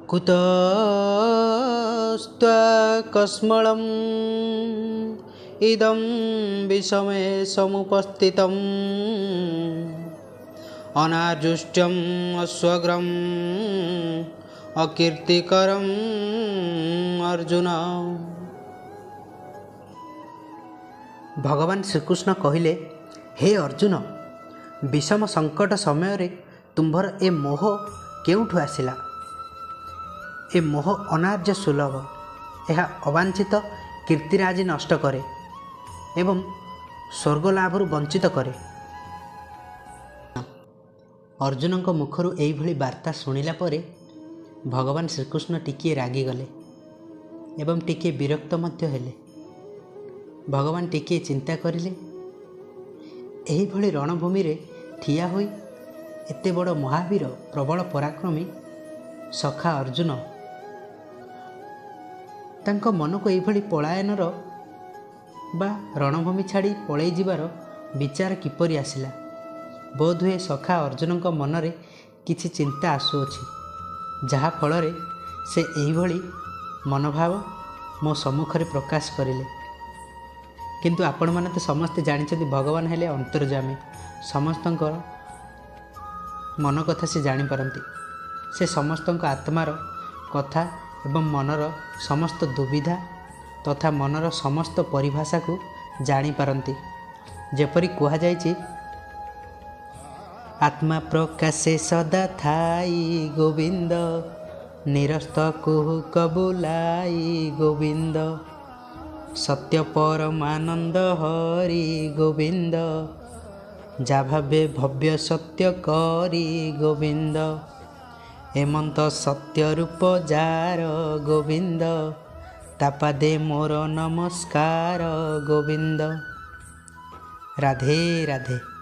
कुतस्त्वकस्मलम् इदं विषमे समुपस्थितम् अनाजुष्टम् अश्वग्रम् अकीर्तिकरम् अर्जुन। भगवान श्रीकृष्ण कहिले, हे अर्जुन, विषम संकट समय तुम्भर ए मोह केउठु आसिला? ए मोह अनार्य सुलभ, यह अवांछित कीर्तिराजी नष्ट करे एवं स्वर्गलाभरू वंचित करे। अर्जुन को मुखरू एइभली वार्ता सुनिला परे भगवान श्रीकृष्ण टिकिए रागिगले एवं टिकिए विरक्त मध्य हेले। भगवान टिकिए चिंता करिले, एहिभली रणभूमि रे ठिया होई एते बड़ महावीर प्रबल पराक्रमी सखा अर्जुन तांको मन को एइभली पलायनर बा रणभूमि छाड़ी पलई जिबार विचार किपरि आसिला? बोधहुए सखा अर्जुन को मनरे किछि चिंता आसुअछि, जहा फलरे से एइभली मनोभाव मो सम्मुखरे प्रकाश करिले। किंतु आपण माने तो समस्ते जानिछथि भगवान हेले अंतर्जामी, समस्तंकर मन कथा से जानी पारंती। से समस्तंक आत्मार कथा एवं मनर समस्त दुविधा तथा मनर समस्त परिभाषा को जानी पारंती। जेपरि कुहा जायछि, आत्मा प्रकाशे सदा थाई गोविंद, निरस्त कुहुक बुलाई गोविंद, सत्य परमानंद हरि गोविंद, जा भावे भव्य सत्य करी गोविंद, हेमंत सत्य रूप जार गोविंद, तापादे मोर नमस्कार गोविंद। राधे राधे।